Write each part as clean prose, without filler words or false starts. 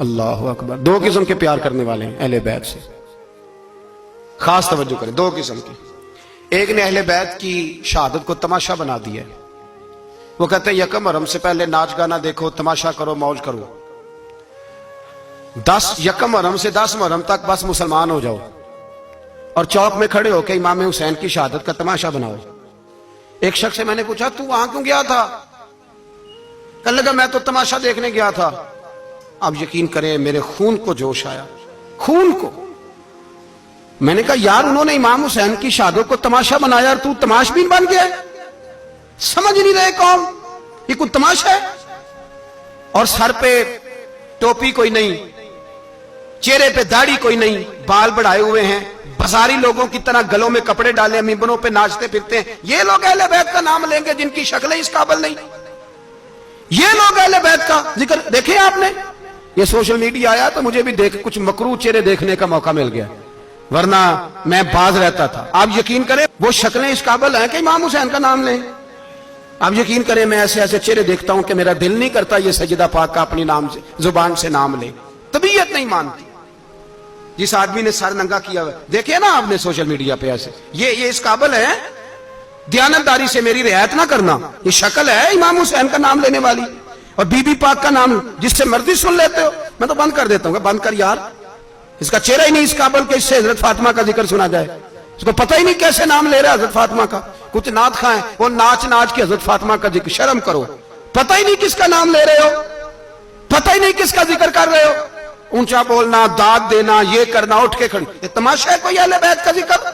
اللہ اکبر. دو قسم کے پیار کرنے والے ہیں اہل بیت سے, خاص توجہ کریں. دو قسم کے. ایک نے اہل بیت کی شہادت کو تماشا بنا دیا ہے. وہ کہتے ہیں یکم محرم سے پہلے ناچ گانا دیکھو, تماشا کرو, موج کرو. 10 یکم محرم سے 10 محرم تک بس مسلمان ہو جاؤ اور چوک میں کھڑے ہو کے امام حسین کی شہادت کا تماشا بناؤ. ایک شخص سے میں نے پوچھا تو وہاں کیوں گیا تھا؟ کہنے لگا میں تو تماشا دیکھنے گیا تھا. اب یقین کریں میرے خون کو جوش آیا, خون کو. میں نے کہا یار انہوں نے امام حسین کی شہادت کو تماشا بنایا اور تو تماش بین بن گیا. سمجھ نہیں رہے کون یہ کوئی تماشا ہے؟ اور سر پہ ٹوپی کوئی نہیں, چہرے پہ داڑھی کوئی نہیں, بال بڑھائے ہوئے ہیں, بازاری لوگوں کی طرح گلوں میں کپڑے ڈالے, ممبروں پہ ناچتے پھرتے ہیں. یہ لوگ اہل بیت کا نام لیں گے جن کی شکلیں اس قابل نہیں. یہ لوگ اہل بیت کا ذکر دیکھیں آپ نے. یہ سوشل میڈیا آیا تو مجھے بھی کچھ مکروہ چہرے دیکھنے کا موقع مل گیا, ورنہ میں باز رہتا تھا. آپ یقین کریں وہ شکلیں اس قابل ہیں کہ امام حسین کا نام لیں. آپ یقین کریں میں ایسے ایسے چہرے دیکھتا ہوں کہ میرا دل نہیں کرتا یہ سجدہ پاک کا اپنی نام سے زبان سے نام لے. طبیعت نہیں مانتی. جس آدمی نے سر ننگا کیا ہوا دیکھے نا آپ نے سوشل میڈیا پہ ایسے, یہ اس قابل ہے دیانتداری سے میری رعایت نہ کرنا. یہ شکل ہے امام حسین کا نام لینے والی, اور بی بی پاک کا نام جس سے مرضی سن لیتے ہو. میں تو بند کر دیتا ہوں, بند کر یار, اس کا چہرہ ہی نہیں اس قابل کہ اس سے حضرت فاطمہ کا ذکر سنا جائے. اس کو پتہ ہی نہیں کیسے نام لے رہا حضرت فاطمہ کا. کچھ نعت خائیں وہ ناچ ناچ کے حضرت فاطمہ کا ذکر, شرم کرو. پتہ ہی نہیں کس کا نام لے رہے ہو, پتہ ہی نہیں کس کا ذکر کر رہے ہو. اونچا بولنا, داد دینا, یہ کرنا, اٹھ کے کھڑی, یہ تماشا ہے کوئی اہل بیت کا ذکر؟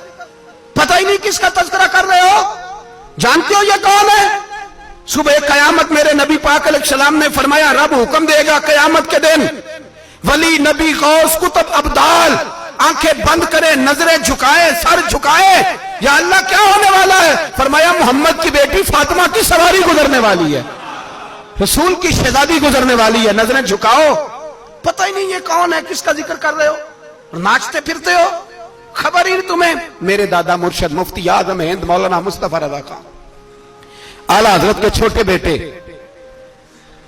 پتہ ہی نہیں کس کا تذکرہ کر رہے ہو. جانتے ہو یہ کون ہے؟ صبح قیامت میرے نبی پاک علیہ السلام نے فرمایا رب حکم دے گا قیامت کے دن, ولی, نبی, غوث, کتب, ابدال آنکھیں بند کرے, نظریں جھکائے, سر جھکائے, یا اللہ کیا ہونے والا ہے؟ فرمایا محمد کی بیٹی فاطمہ کی سواری گزرنے والی ہے, رسول کی شہزادی گزرنے والی ہے, نظریں جھکاؤ. پتہ ہی نہیں یہ کون ہے, کس کا ذکر کر رہے ہو, اور ناچتے پھرتے ہو. خبر ہی تمہیں. میرے دادا مرشد مفتی اعظم ہند مولانا مصطفیٰ رضا خان اعلیٰ حضرت کے چھوٹے بیٹے,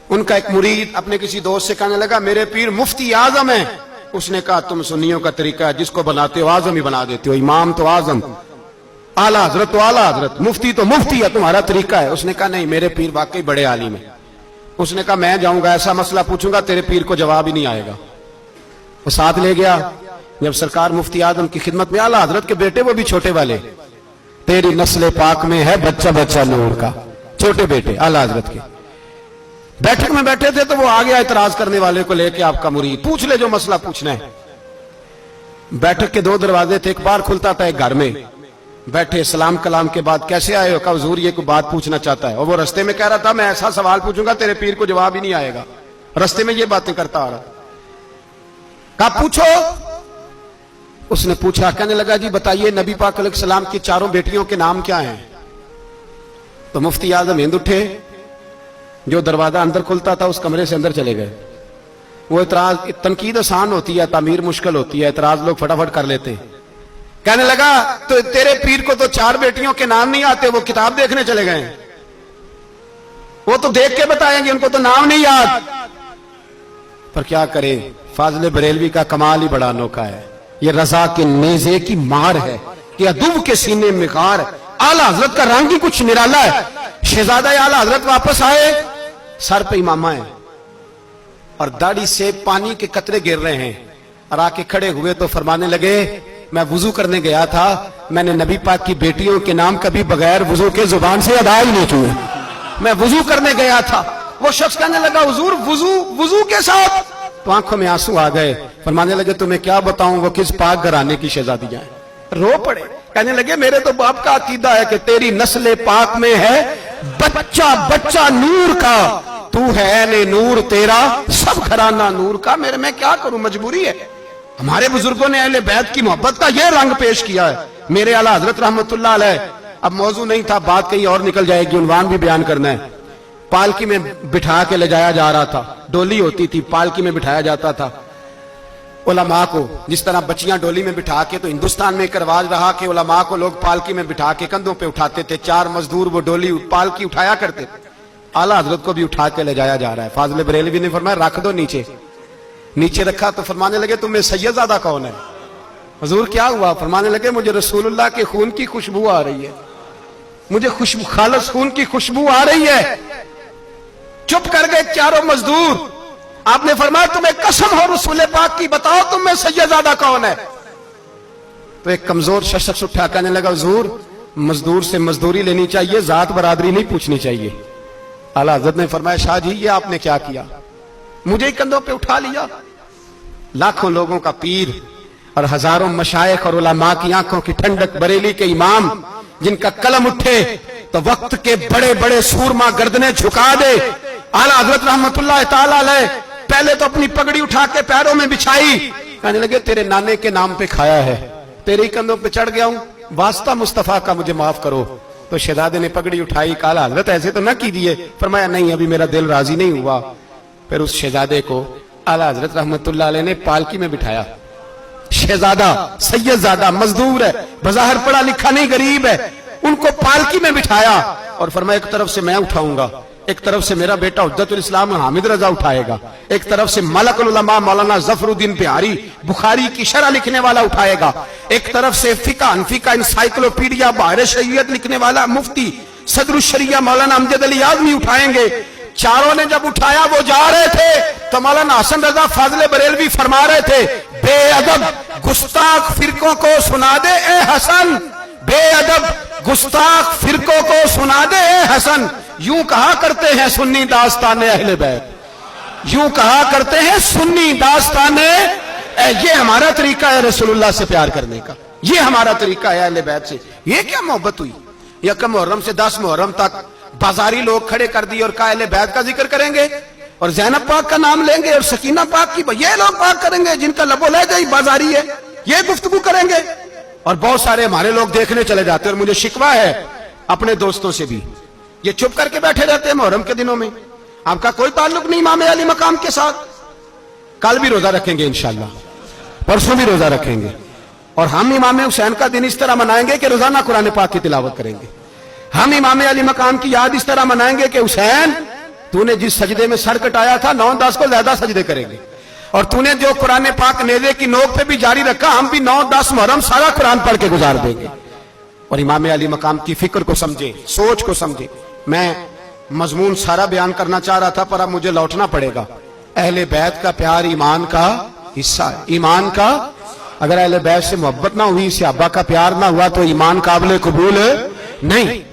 ان کا ایک مرید اپنے کسی دوست سے کہنے لگا میرے پیر مفتی اعظم ہیں. اس نے کہا تم سنیوں کا طریقہ ہے جس کو بناتے ہو اعظم ہی بنا دیتے ہو, امام تو اعظم, اعلیٰ حضرت تو اعلیٰ حضرت, مفتی تو مفتی ہے, تمہارا طریقہ ہے. اس نے کہا نہیں میرے پیر واقعی بڑے عالم ہیں. اس نے کہا میں جاؤں گا ایسا مسئلہ پوچھوں گا تیرے پیر کو جواب ہی نہیں آئے گا. وہ ساتھ لے گیا. جب سرکار مفتی اعظم کی خدمت میں, اعلیٰ حضرت کے بیٹے وہ بھی چھوٹے والے, تیری نسل پاک میں ہے بچہ بچہ نور کا, چھوٹے بیٹے اعلیٰ حضرت کے. بیٹھک میں بیٹھے تھے تو وہ آ گیا اعتراض کرنے والے کو لے کے, آپ کا مرید پوچھ لے جو مسئلہ پوچھنا ہے. بیٹھک کے 2 دروازے تھے, ایک باہر کھلتا تھا ایک گھر میں. بیٹھے, سلام کلام کے بعد کیسے آئے ہو؟ کہا حضور یہ کوئی بات پوچھنا چاہتا ہے. اور وہ رستے میں کہہ رہا تھا میں ایسا سوال پوچھوں گا تیرے پیر کو جواب ہی نہیں آئے گا. رستے میں یہ باتیں کرتا آ رہا. کہا پوچھو. اس نے پوچھا, کہنے لگا جی بتائیے نبی پاک علیہ السلام کی 4 بیٹیوں کے نام کیا ہیں؟ تو مفتی اعظم ہند اٹھے, جو دروازہ اندر کھلتا تھا اس کمرے سے اندر چلے گئے. وہ اعتراض, تنقید آسان ہوتی ہے, تعمیر مشکل ہوتی ہے, اعتراض لوگ فٹافٹ کر لیتے ہیں. کہنے لگا تو تیرے پیر کو تو 4 بیٹیوں کے نام نہیں آتے, وہ کتاب دیکھنے چلے گئے ہیں, وہ تو دیکھ کے بتائیں گے, ان کو تو نام نہیں یاد. پر کیا کرے, فاضل بریلوی کا کمال ہی بڑا انوکھا ہے. یہ رضا کے نیزے کی مار ہے کہ ادب کے سینے میں غار. اعلیٰ حضرت کا رنگ ہی کچھ نرالا ہے. شہزادہ اعلیٰ حضرت واپس آئے, سر پہ امامہ ہے اور داڑھی سے پانی کے قطرے گر رہے ہیں, اور آ کے کھڑے ہوئے تو فرمانے لگے میں وضو کرنے گیا تھا, میں نے نبی پاک کی بیٹیوں کے نام کبھی بغیر وضو کے زبان سے ادا ہی نہیں کیے, میں وضو کرنے گیا تھا. وہ شخص کہنے لگا حضور وضو کے ساتھ؟ تو آنکھوں میں آنسو آ گئے. فرمانے لگے تمہیں کیا بتاؤں وہ کس پاک گھرانے کی شہزادیاں ہیں. رو پڑے, کہنے لگے میرے تو باپ کا عقیدہ ہے کہ تیری نسل پاک میں ہے بچہ بچہ نور کا, تو ہے نے نور تیرا سب گھرانہ نور کا. میں کیا کروں, مجبوری ہے. ہمارے بزرگوں نے اہل بیت کی محبت کا یہ رنگ پیش کیا ہے. میرے اعلیٰ حضرت رحمت اللہ علیہ, اب موضوع نہیں تھا, بات کہیں اور نکل جائے گی, عنوان بھی بیان کرنا ہے. پالکی میں بٹھا کے لے جایا جا رہا تھا, ڈولی ہوتی تھی, پالکی میں بٹھایا جاتا تھا علماء کو. جس طرح بچیاں ڈولی میں بٹھا کے, تو ہندوستان میں ایک رواج رہا کہ علماء کو لوگ پالکی میں بٹھا کے کندھوں پہ اٹھاتے تھے, 4 مزدور وہ ڈولی پالکی اٹھایا کرتے تھے. اعلیٰ حضرت کو بھی اٹھا کے لے جایا جا رہا ہے. فاضل بریلوی نے فرمایا رکھ دو نیچے, نیچے رکھا تو فرمانے لگے تمہیں سیدزادہ کون ہے؟ حضور کیا ہوا؟ فرمانے لگے مجھے رسول اللہ کے خون کی خوشبو آ رہی ہے، مجھے خالص خون کی خوشبو آ رہی ہے۔ چپ کر گئے چاروں مزدور۔ آپ نے فرمایا تمہیں قسم ہو رسول پاک کی، بتاؤ تم میں سیدزادہ کون ہے؟ تو ایک کمزور شخص اٹھا کہنے لگا حضور مزدور سے مزدوری لینی چاہیے، ذات برادری نہیں پوچھنی چاہیے۔ اعلیٰ حضرت نے فرمایا شاہ جی یہ آپ نے کیا کیا؟ مجھے ہی کندھوں پہ اٹھا لیا۔ لاکھوں لوگوں کا پیر اور ہزاروں مشائخ اور علماء کی آنکھوں کی ٹھنڈک، بریلی کے امام جن کا قلم اٹھے تو وقت کے بڑے بڑے سورما گردنیں جھکا دے۔ اعلیٰ حضرت رحمت اللہ تعالی علیہ پہلے تو اپنی پگڑی اٹھا کے پیروں میں بچھائی، کہنے لگے تیرے نانے کے نام پہ کھایا ہے، تیرے ہی کندھوں پہ چڑھ گیا ہوں، واسطہ مصطفیٰ کا مجھے معاف کرو۔ تو شہزادے نے پگڑی اٹھائی، کہا حضرت ایسے تو نہ کیجیے۔ فرمایا نہیں ابھی میرا دل راضی نہیں ہوا۔ پھر اس شہزادے کو اعلیٰ حضرت رحمت اللہ علیہ نے پالکی میں بٹھایا۔ شہزادہ سیدزادہ مزدور ہے، بظاہر پڑھا لکھا نہیں، غریب ہے، ان کو پالکی میں بٹھایا اور فرمایا ایک طرف سے میں اٹھاؤں گا، ایک طرف سے میرا بیٹا حجت الاسلام حامد رضا اٹھائے گا، ایک طرف سے ملک العلماء مولانا ظفر الدین بہاری بخاری کی شرح لکھنے والا اٹھائے گا، ایک طرف سے فقہ حنفی کا انسائکلوپیڈیا بحر شریعت لکھنے والا مفتی صدر الشریعہ مولانا امجد علی اعظمی اٹھائیں گے۔ چاروں نے جب اٹھایا وہ جا رہے تھے تو مولانا حسن رضا فاضل بریلوی فرما رہے تھے بے ادب گستاخ فرقوں کو سنا دے اے حسن، بے ادب گستاخ فرقوں کو سنا دے اے حسن، یوں کہا کرتے ہیں سنی داستان اہل بیت، یوں کہا کرتے ہیں سنی داستان، یہ ہمارا طریقہ ہے رسول اللہ سے پیار کرنے کا، یہ ہمارا طریقہ ہے اہل بیت سے۔ یہ کیا محبت ہوئی؟ یکم محرم سے 10 محرم تک بازاری لوگ کھڑے کر دی اور اہل بیت کا ذکر کریں گے اور زینب پاک کا نام لیں گے اور سکینہ پاک کی، یہ لوگ پاک کریں گے جن کا لب و لہجہ ہی بازاری ہے، یہ گفتگو کریں گے۔ اور بہت سارے ہمارے لوگ دیکھنے چلے جاتے ہیں، اور مجھے شکوہ ہے اپنے دوستوں سے بھی، یہ چپ کر کے بیٹھے رہتے ہیں محرم کے دنوں میں، آپ کا کوئی تعلق نہیں امام علی مقام کے ساتھ۔ کل بھی روزہ رکھیں گے انشاءاللہ، پرسوں بھی روزہ رکھیں گے، اور ہم امام حسین کا دن اس طرح منائیں گے کہ روزانہ قرآن پاک کی تلاوت کریں گے۔ ہم امام علی مقام کی یاد اس طرح منائیں گے کہ حسین تو نے جس سجدے میں سر کٹایا تھا 9-10 کو زیادہ سجدے کریں گے، اور تو نے جو قرآن پاک نیزے کی نوک پہ بھی جاری رکھا، ہم بھی 9-10 محرم سارا قرآن پڑھ کے گزار دیں گے۔ اور امام علی مقام کی فکر کو سمجھیں، سوچ کو سمجھیں۔ میں مضمون سارا بیان کرنا چاہ رہا تھا پر اب مجھے لوٹنا پڑے گا۔ اہل بیت کا پیار ایمان کا حصہ ہے، ایمان کا، اگر اہل بیت سے محبت نہ ہوئی، صحابہ کا پیار نہ ہوا تو ایمان قابل قبول نہیں۔